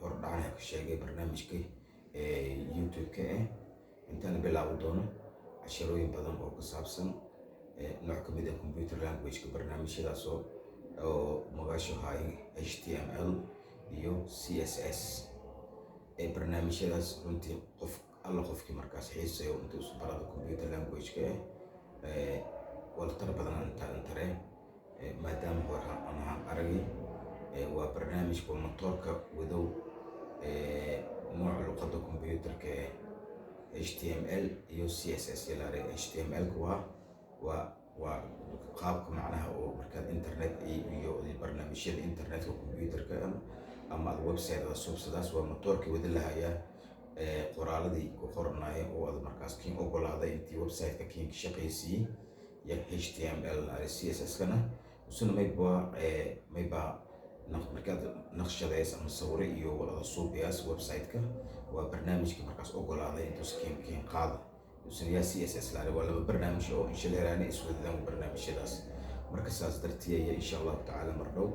hordhacana ka sheegay barnaamijka YouTube-ka intaan bilaabi doono casharooyin badan oo ku saabsan nooc ka mid ah computer language-ka barnaamijyadaas oo magaasho hay HTML iyo CSS barnaamijyadaas runtii qofkii markaas xiiseeyo intuu isu barado computer language-ka waltar badan intaan tareen maadaama hore aan aragay waa barnaamijka motorka wadow nooca luqadda computerka HTML iyo CSS yalaare HTML-ku waa qaabka macnaha oo markaad internet iyo barnaamijyada internetka computerka ama website-da subsidaas waa motorkii wada lahaya qoraaladii ku qornaaye oo aad markaas kiin ogolaaday intii website-ka kiin shaqaysiiyey ya HTML CSS-kana usuna mayba markaad naqshadays ama sawir iyo wada suubiyaas website-ka waa barnaamijka markaas ogolaaday intuu kiin qaado usuna ya CSS laare waa laba barnaamij oo insha Allah raani iswadaan barnaamijyadaas marka saas dartiya insha Allah ta'ala mardhow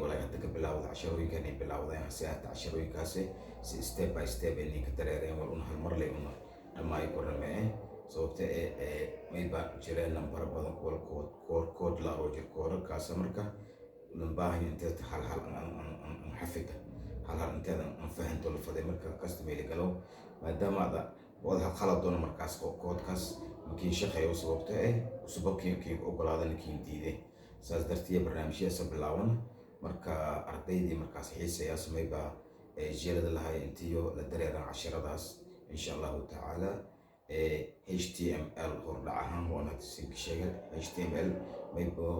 walaga hadda bilaawda casharooyinkan ay bilaawdaan saacada casharooyinkaas si step by step ay ka dareereen wal hal mar leh una dhamay qornaa sababta mayba jireen number badan kood la oo jir koodkaas marka baahan inta hal aan xafida hal inta aan fahanto la faday marka customer galo maadaama wada qalad doona markaas koodkaas markii shaqeeyo sababta kii ogolaadan kii diiday saas dartiya barnaamijyada bilaawan marka ardaydii markaas xiiseeya samayba jeelada lahay intiyo la dareeran casharadaas insha Allah ta'ala HTML hordhac ahaan waana sheegay HTML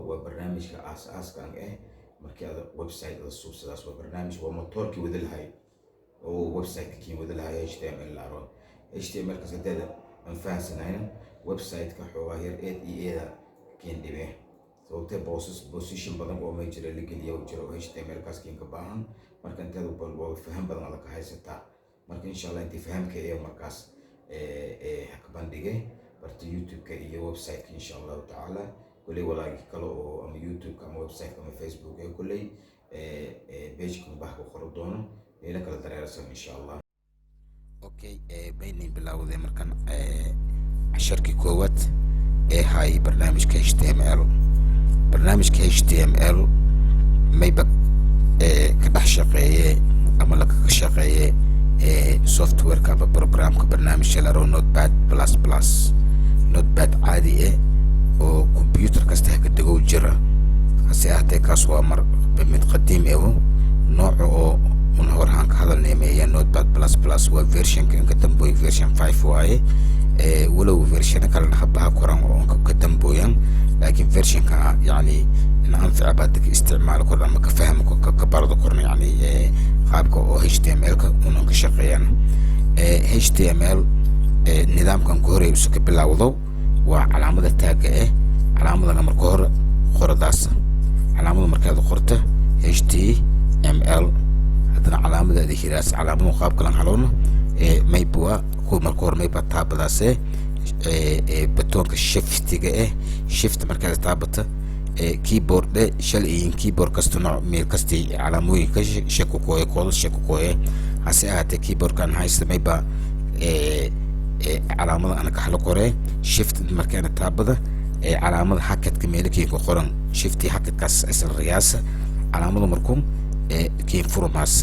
waa barnaamijka aasaaska markii aad website-da subsidaas waa barnaamij waa motorkii wada lahay oo website-kii wada lahay HTML laaro HTML ka sadeeda aan fahansanayna website-ka xoogaa yar eeda kiin dhibee sababtee position badan oo may jira la geliyo jiro HTML kaas kiin ka baahan marka inteedu waa faham badan aad ka haysataa marka insha Allah intii fahamkeeyo markaas ka bandhigay barta YouTube-ka iyo website-ka insha Allah ta'ala kulay walaagi kale oo ama YouTube-ka ama website-ka ama Facebook ee kulay page-ka baa ku qoran doono ila kala dareeraysan insha Allah okay baynin bilaawday markan casharkii koowaad hay barnaamijka HTML barnaamijka HTML mayba ka dhex shaqeeyay ama la ka shaqeeyay software-ka ama programka barnaamijka la Notepad++ Notepad caadi oo computer kasta ka dagow jira hase ahaatee kaas waa mar mid qadiim nooc oo horaan ka hadalnay Notepad++ waa version-ka ka dambeeyay version 5 waaye walow version kale habaha qoran oo ka dambeeyaan laakiin version-ka yani anfac baad ka isticmaal kor ama ka fahmo ka barado korna yani qaabka oo HTML-ka uu ka shaqeeyaan HTML nidaamkan ku horeeyo isu ka bilaawdo waa calaamada taaga calaamada marka hore qoradaas calaamada markaad qorto HTML hadana calaamada hiraas calaamada qaabka la haloona mayba ku marka hore mayba taabadaas batoonka shift-ga shift markaad taabata keyboard shalay keyboard kasto nooc meel kastay calaamooyinka shaqo kooye hase ahaatee keyboard-kan haysta mayba calaamada ana ka helo qoree shift markaana taabada calaamada hakadka meelkii ku qoran shift hakadkaas isla riyaasa calaamada markuu kii furmaas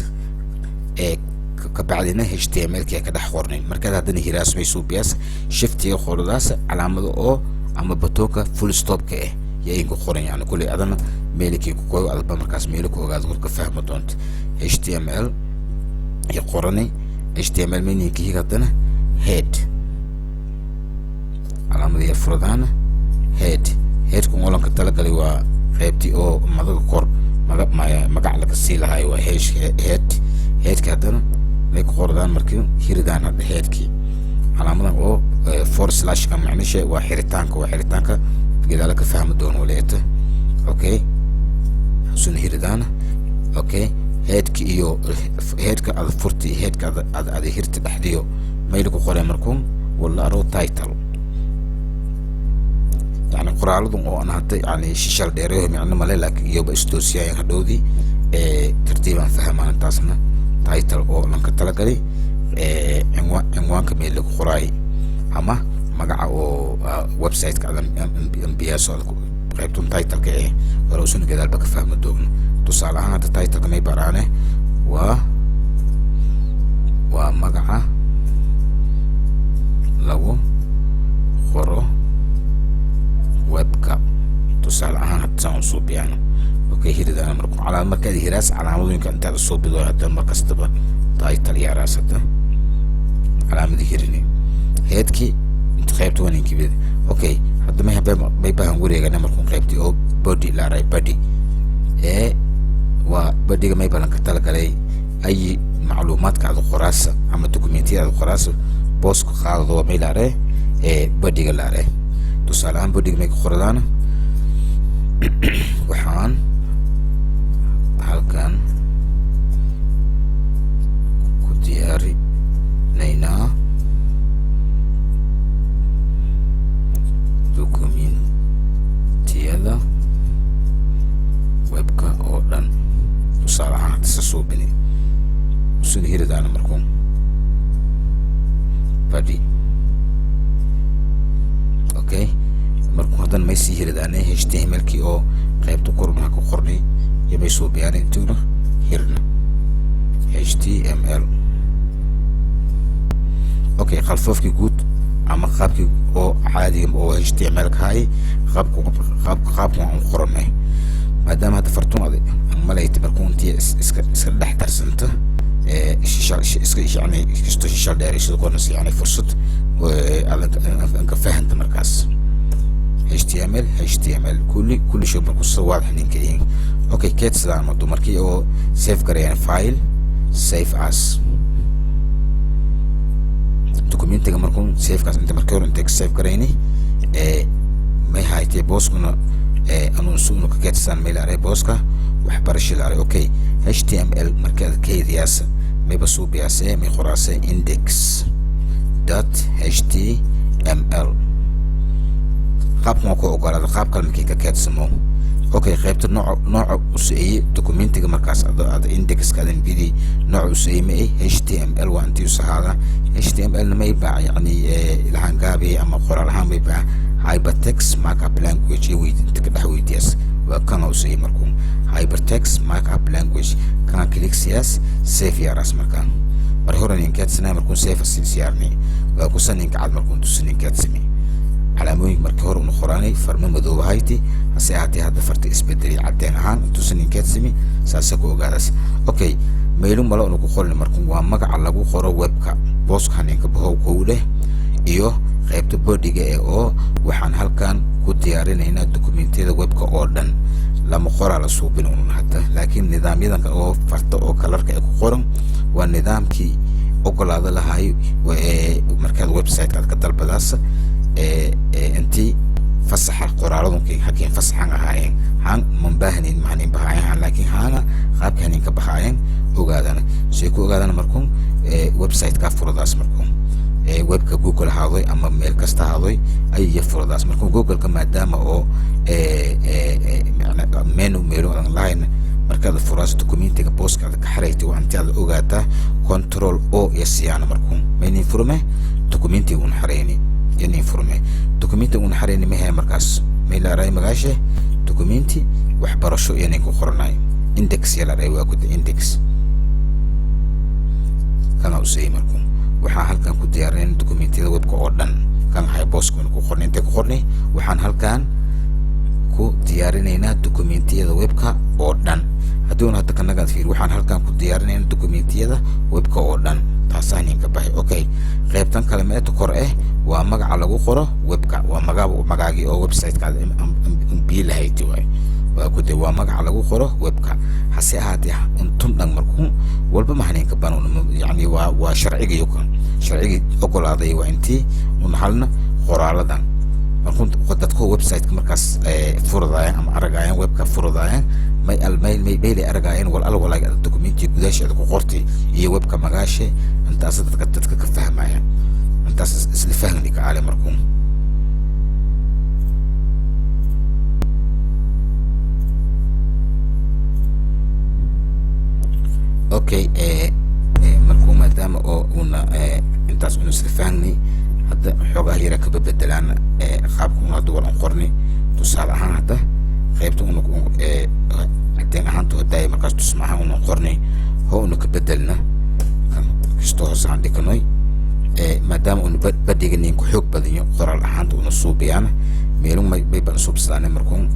ka bacdina HTML-ka ka dhex qornay marka hadana hiraas may suubiyaas shift-ga qoradaas calaamada oo ama batoonka full stop-ka ييجو قرن يعني كل أذن ملكي كوي أذبح مركز ملك وقاعد أقول كفهم دونت HTML يقرني HTML مني كي قدنا head علامة يفرضنا head كم ولا كتلك اللي هو خيبتي أو ماذا كور ما قاعد لك السيلة هاي وهيش head كدنا ليك قردان مركز هيردان هذا head كي علامة أو // كم يعني شيء وحيرتانك إذا لك فهم دون وليته أوكي سن هيردانا أوكي هيدك إيو هيدك على فرتي هيدك على هيرت تحديو ما يلقوا قرية مركم ولا أرو تايتل يعني قرالهم أو أنا حتى يعني شيشال ديرهم يعني ما لك يوب استوسيا هدودي ترتيبا فهمان تاسنا تايتل او لنك تلقلي عنوان كميل لك قراي اما مقع او ويب سايت كذا ام بي اس قيبتون تايتل كايه ولو سنو كذا البك فهم الدوم تصال هذا تايتل كمي برانه ومقع لو قرو ويب كاب تصال هذا تسانسو بيانو اوكي هيدا انا مركم على المركز هيراس على مود يمكن انت الصوب بدو حتى المركز تبع تايتل يا راسته علامه هيرني هيدكي انت قيبت وين كبير اوكي حتى ما يبقى نقولي انا مركم قيبتي او بودي لا راي بودي وبودي ما يبقى لك تلقى اي معلومات كعد قراصه اما دوكيومنتي على قراصه بوسك قاعدو ما لا راي بودي لا راي تصالحان بودي ما قردانا waxaan halkan ku diyaarinaynaa dukumentiyada webka oo dhan tusaale ahaan hadda suubini sida hiridaana markuun badi okay markuu hadan may sii hiridaana html-kii oo qaybta kornaha ku qornay yabay soo biyaan intuuna hirna html okay khalfoofkii guud ama qaabkii oo caadiga oo html-ka hay qaabku aan qornay maadaama hadda fartuunada malayta markuu intii iska dhex tarsanta iska yani isto shishal dheer sida qornas yani fursad aan ka fahanta markaas HTML كل شيء مركز واضح نكين اوكي كيتس ده مدو مركي او سيف كريان فايل سيف اس دوكيمنت مركون سيف كاس انت مركور انت سيف كريني ما هاي تي بوسكنا انونسو نو كيتس ان ميل اري بوسكا وحبرش الاري اوكي HTML مركز كيدياس ما بسو بياسه مي خراسه index.html qaabkan ku ogolaado qaab kale markii ka keedsamo okay qaybta nooca usii dokumentiga markaas aad index-ka aad bidi nooca usii ma html waa intii saxada html ma baa yani ilahan gaabi ama qoraalhan ma baa hypertext markup language inta ka dhaxweydiis waa kan usii markuu hypertext markup language kan kliksiyas save yaras markaan mar hore in keedsana markuu save siyaarni waa ku sanin ka cad markuu tusin keedsami علاموين مركور ونخراني فرم مدو هايتي هسياتي هذا فرت اسبدري عدين هان توسنين كاتسمي ساسكو غادس اوكي ميلو مالو نكو خول مركون وا مغا لغو خورو ويبكا بوس خانين كبهو كوله iyo qaybta bodiga ee oo waxaan halkan ku diyaarinayna dokumentiyada webka oo dhan lama qoraa la suubin uun hadda laakiin nidaamyadan oo farta oo kalarka ay ku qoran waa nidaamkii ogolaada lahaay markaad website aad ka dalbadaas انتي فصح القرارات ممكن حكين فصح عنها هاين هان منبهنين معنين بهاين لكن هانا غاب كانين كبهاين وقادنا شيكو وقادنا مركم ويب سايت كفرضاس مركم ويب كجوجل هذوي اما ميل كاستا هذوي اي فرضاس مركم جوجل كما دام او يعني ميلو اونلاين مركز فراس دوكيمنت بوست كحريتي وانت وقاتا كنترول او اس يعني مركم مين فرمه دوكيمنت ونحريني يعني فرمه دوكيمنتي ونحريني مهي مركز ميلا راي مغاشه دوكيمنتي وحبرشو يعني كو خرناي اندكس يلا راي واكد اندكس كان اوسي مركم waxaa halkan ku diyaareen dokumentiyada webka oo dhan kan hay booska ku qornay inta ku qornay waxaan halkan ku diyaarinaynaa dokumentiyada webka oo dhan haddii hadda kanaga fiir waxaan halkan ku diyaarinaynaa dokumentiyada webka oo dhan taasaan ka baxay okay qaybtan kalimaad kor waa magaca lagu qoro webka waa magaagi oo website ka biilahayti waa ku waa magaca lagu qoro webka hase ahaatee intum dhan markuu walba maxayn ka bano yani waa sharciga yukan sharciga ogolaaday waa intii halna qoraaladan markuu dadku website markaas furadaayeen ama aragayeen webka furadaayeen may beeli aragayeen walaal dokumenti gudaasheeda ku qortay iyo webka magaashe intaas dadka ka fahmayaan intaas isla fahmi ka cali markuu مسلفاني هذا حوجا هي ركب بدلان خابكم هذا ولا قرني تصال هذا خيبتو إنه عدين هانتو داي مركز تسمعها إنه قرني هو إنه كبدلنا كستوه عندي كنوي ما دام إنه بدي إني كحوك بدي قرر هانتو إنه صوبيانا ميلون ما بيبان صوبسان مركون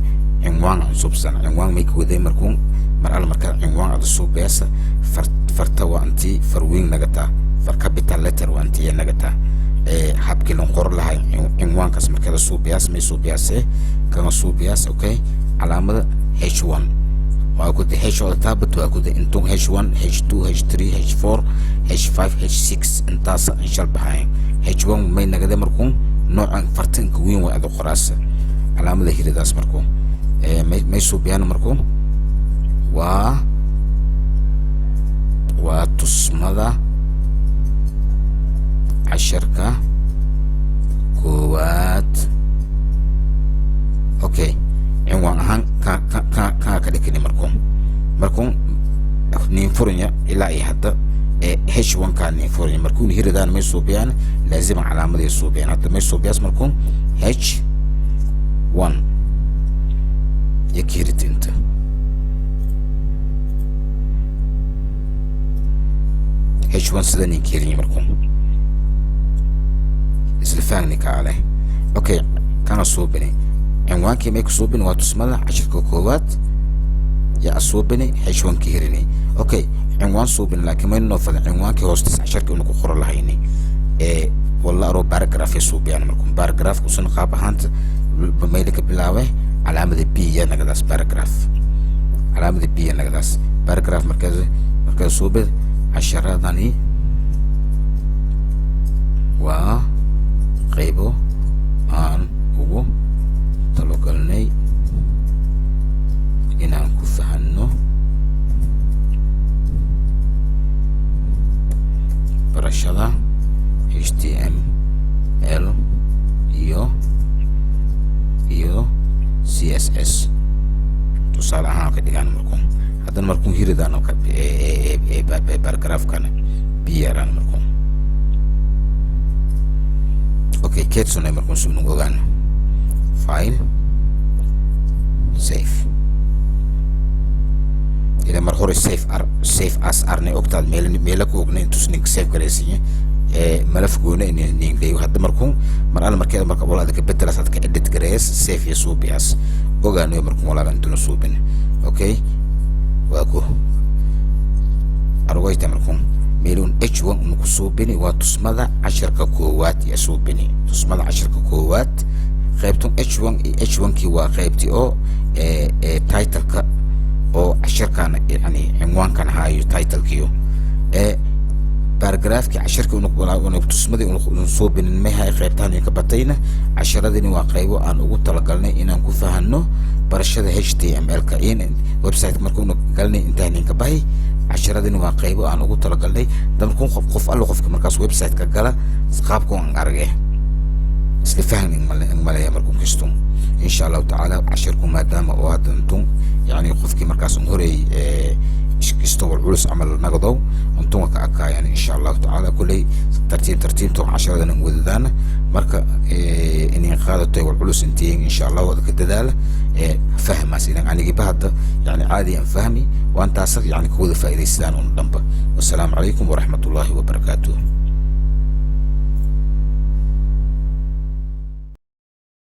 عنوان صوبسان عنوان ميكو ذي مركون مرأة مركز عنوان على صوبياسا فرتوا أنتي فروين نجتا فركابيتال لتر وأنتي نجتا حبكي لنقر لها عنوان كاس مركز صوبياس مي صوبياس كان صوبياس أوكي علامة H1 وأكود H1 ثابت وأكود إنتون H1 H2 H3 H4 H5 H6 انتاس إن شاء الله بهاي H1 ما ينقدر مركون نوع فرتن كوين وأدو قراص علامة ذي داس مركون ما يصوبيان مركون وتصمد عشركة قوات اوكي عنوان هان كا كدكني مركون نينفورنيا الى اي حتى H1 كان نينفورنيا مركون هيردان ما يصوبيان لازم علامة يصوبيان حتى ما يصوبياس مركون H1 يكيرت انت H1 سدني كيرني مركون إسلفاني كعليه أوكي كان صوبني عنوان كي ميك صوبني واتسملا 10 كوكوات يا صوبني H1 كيرني أوكي عنوان صوبني لكن ما ينفذ عنوان كي هوستس 10 كي نكو خور لهيني والله رو باراجراف يصوب يعني مركم باراجراف كوسن قاب هانت بميلك بلاوي علامة بي يا نقداس باراجراف علامة بي يا نقداس باراجراف مركز صوب 10 داني وقيبو aan ugu talogalnay inaan ku fahanno barashada HTML iyo CSS tusaale ahaan ka dhigaan markuun haddana markuun hiridaan oo paragraafkana biyaraan markuun اوكي كيتسون مركون سمنو غان فايل سيف الى مرخور سيف اس ارني اوكتال ميلك وغني تسنيك سيف غريسي ملف غونه نين دي هدا مركون مرال مركه مركه ولا دك بدلات ka edit غريس سيف يسوبياس اوغانو مركون ولا انت نسوبن اوكي واكو ارويت مركون ميلون H1 نكسوبني وتسمد 10 كوكوات يسوبني تسمد 10 كوكوات قيبتون H1 كي وقيبتي او تايتل كا او 10 كان يعني عنوان كان هاي تايتل كيو باراجراف كي 10 كو تسمد نسوبني ما هاي قيبتان كبتينا 10 دني وقيبو ان ugu talagalnay inaan ku fahanno barashada HTML ka in website markuu galnay intaan ka bahay 10 دين واقعيبو أنا أقول ترى قال لي دم كون قف الله قف كمركز ويب سايت كجلا سقابكم أرجع سلفهني ملايا مركم كشتم إن شاء الله تعالى 10 ما دام وهذا يعني قف كمركز نوري كشتوا العلوس عمل نقضوا أنتم كأكا يعني إن شاء الله تعالى كل ترتيب تو 10 دين وذانا مركا إني قادت والعلوس انتين إن شاء الله وذاك الدلالة فهم مثلا يعني جبهة يعني عادي فهمي وأنت يعني كود فائدة سلان ونضمبه والسلام عليكم ورحمة الله وبركاته.